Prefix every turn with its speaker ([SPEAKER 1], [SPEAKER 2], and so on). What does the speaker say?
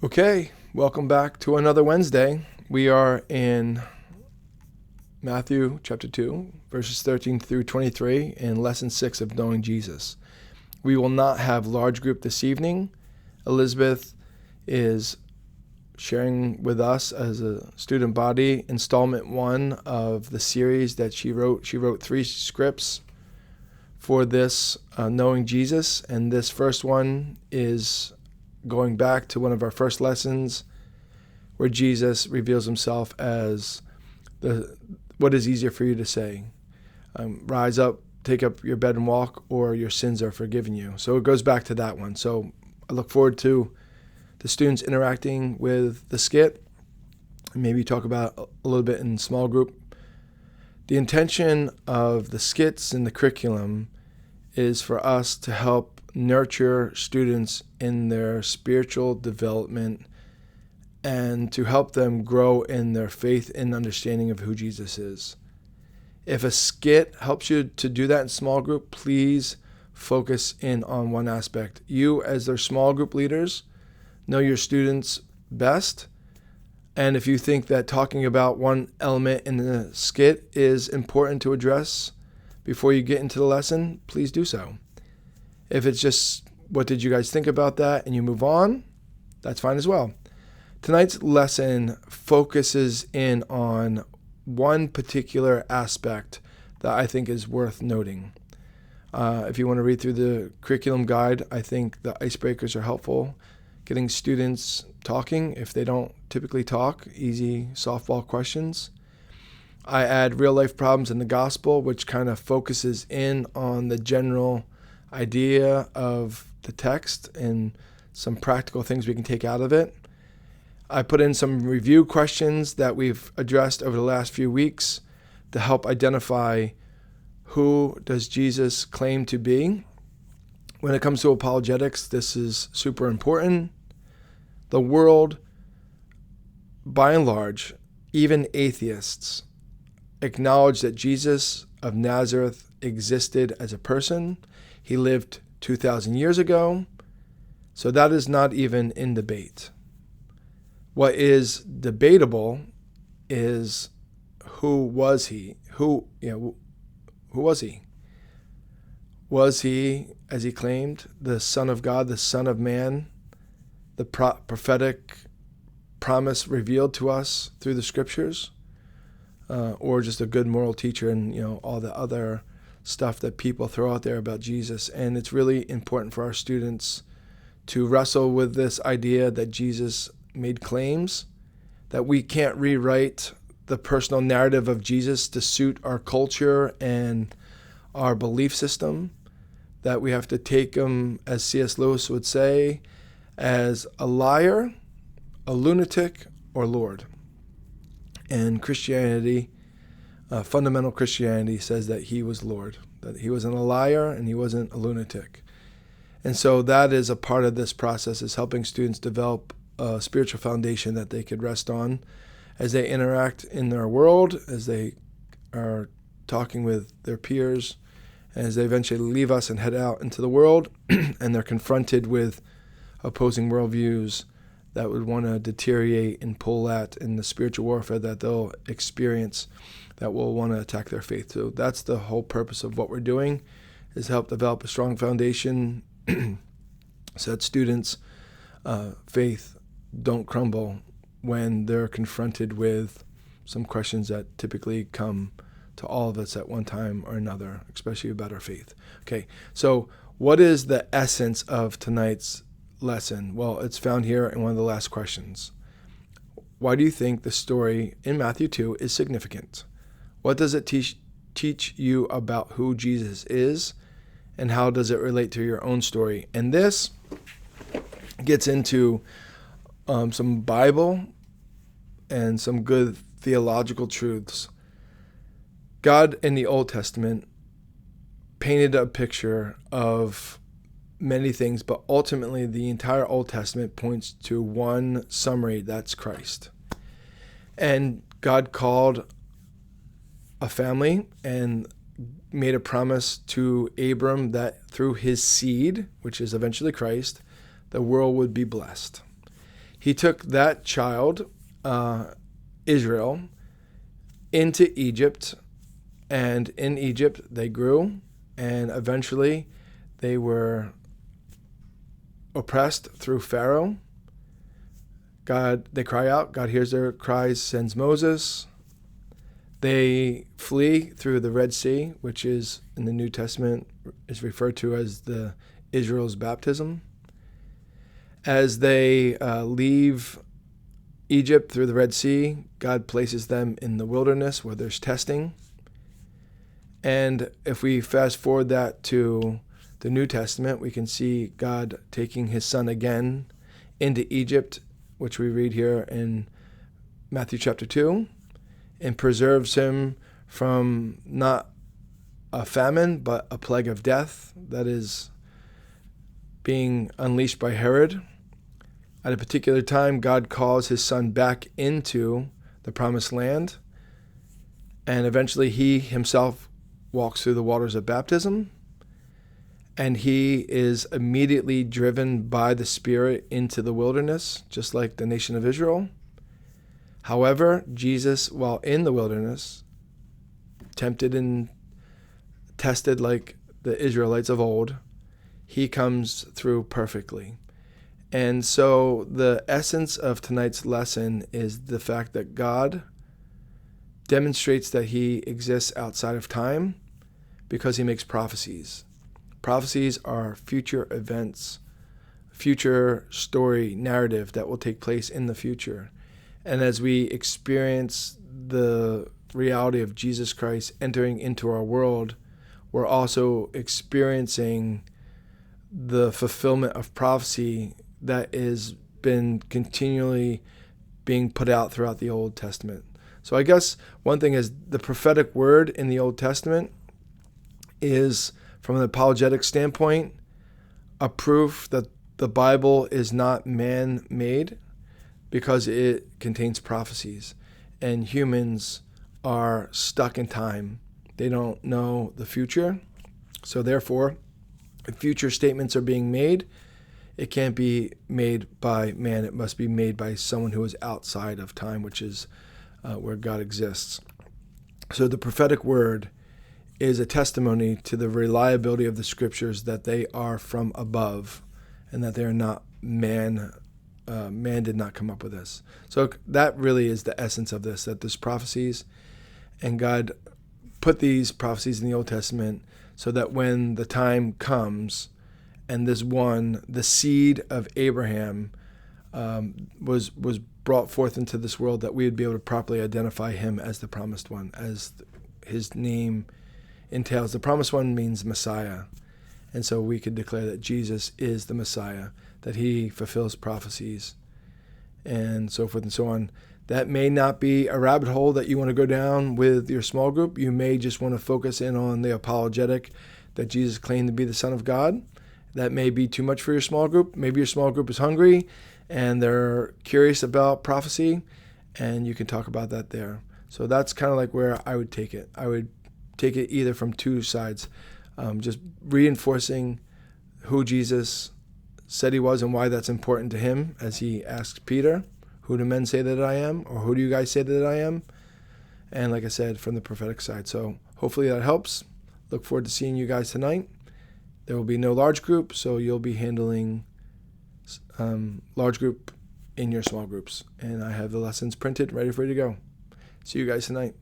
[SPEAKER 1] Okay, welcome back to another Wednesday. We are in Matthew chapter 2, verses 13 through 23, in lesson 6 of Knowing Jesus. We will not have large group this evening. Elizabeth is sharing with us as a student body installment 1 of the series that she wrote. She wrote 3 scripts for this Knowing Jesus, and this first one is going back to one of our first lessons where Jesus reveals himself as what is easier for you to say. Rise up, take up your bed and walk, or your sins are forgiven you. So it goes back to that one. So I look forward to the students interacting with the skit and maybe talk about a little bit in small group. The intention of the skits in the curriculum is for us to help nurture students in their spiritual development and to help them grow in their faith and understanding of who Jesus is. If a skit helps you to do that in small group, please focus in on one aspect. You, as their small group leaders, know your students best. And if you think that talking about one element in the skit is important to address before you get into the lesson, please do so. If it's just, what did you guys think about that, and you move on, that's fine as well. Tonight's lesson focuses in on one particular aspect that I think is worth noting. If you want to read through the curriculum guide, I think the icebreakers are helpful. Getting students talking if they don't typically talk, easy softball questions. I add real life problems in the gospel, which kind of focuses in on the general idea of the text and some practical things we can take out of it. I put in some review questions that we've addressed over the last few weeks to help identify who does Jesus claim to be. When it comes to apologetics, this is super important. The world, by and large, even atheists, acknowledge that Jesus of Nazareth existed as a person. He lived 2,000 years ago, so that is not even in debate. What is debatable is who was he? Who was he? Was he, as he claimed, the Son of God, the Son of Man, the prophetic promise revealed to us through the Scriptures, or just a good moral teacher and all the other stuff that people throw out there about Jesus? And it's really important for our students to wrestle with this idea that Jesus made claims, that we can't rewrite the personal narrative of Jesus to suit our culture and our belief system, that we have to take him, as C.S. Lewis would say, as a liar, a lunatic, or Lord. And Christianity, fundamental Christianity, says that he was Lord, that he wasn't a liar and he wasn't a lunatic. And so that is a part of this process, is helping students develop a spiritual foundation that they could rest on as they interact in their world, as they are talking with their peers, as they eventually leave us and head out into the world and they're confronted with opposing worldviews that would want to deteriorate and pull at in the spiritual warfare that they'll experience, that will want to attack their faith. So that's the whole purpose of what we're doing, is help develop a strong foundation so that students' faith don't crumble when they're confronted with some questions that typically come to all of us at one time or another, especially about our faith. Okay, so what is the essence of tonight's lesson? Well, it's found here in one of the last questions. Why do you think the story in Matthew 2 is significant? What does it teach you about who Jesus is, and how does it relate to your own story? And this gets into some Bible and some good theological truths. God in the Old Testament painted a picture of many things, but ultimately the entire Old Testament points to one summary, that's Christ. And God called a family and made a promise to Abram that through his seed, which is eventually Christ, the world would be blessed. He took that child, Israel, into Egypt, and in Egypt they grew, and eventually they were oppressed through Pharaoh. They cry out, God hears their cries, sends Moses. They flee through the Red Sea, which is in the New Testament is referred to as the Israel's baptism. As they leave Egypt through the Red Sea, God places them in the wilderness where there's testing. And if we fast forward that to the New Testament, we can see God taking his son again into Egypt, which we read here in Matthew chapter 2, and preserves him from not a famine, but a plague of death that is being unleashed by Herod. At a particular time, God calls his son back into the promised land, and eventually he himself walks through the waters of baptism, and he is immediately driven by the Spirit into the wilderness, just like the nation of Israel. However, Jesus, while in the wilderness, tempted and tested like the Israelites of old, he comes through perfectly. And so the essence of tonight's lesson is the fact that God demonstrates that he exists outside of time because he makes prophecies. Prophecies are future events, future story, narrative that will take place in the future. And as we experience the reality of Jesus Christ entering into our world, we're also experiencing the fulfillment of prophecy that has been continually being put out throughout the Old Testament. So I guess one thing is the prophetic word in the Old Testament is, from an apologetic standpoint, a proof that the Bible is not man-made because it contains prophecies. And humans are stuck in time. They don't know the future. So therefore, if future statements are being made, it can't be made by man. It must be made by someone who is outside of time, which is where God exists. So the prophetic word is a testimony to the reliability of the scriptures, that they are from above and that they are not man. Man did not come up with this. So that really is the essence of this, that there's prophecies, and God put these prophecies in the Old Testament so that when the time comes and this one, the seed of Abraham, was brought forth into this world, that we would be able to properly identify him as the promised one, as his name entails. The promised one means Messiah. And so we could declare that Jesus is the Messiah, that he fulfills prophecies, and so forth and so on. That may not be a rabbit hole that you want to go down with your small group. You may just want to focus in on the apologetic that Jesus claimed to be the Son of God. That may be too much for your small group. Maybe your small group is hungry and they're curious about prophecy, and you can talk about that there. So that's kind of like where I would take it. I would take it either from two sides, just reinforcing who Jesus said he was and why that's important to him, as he asked Peter, who do men say that I am? Or who do you guys say that I am? And like I said, from the prophetic side. So hopefully that helps. Look forward to seeing you guys tonight. There will be no large group, so you'll be handling large group in your small groups. And I have the lessons printed, ready for you to go. See you guys tonight.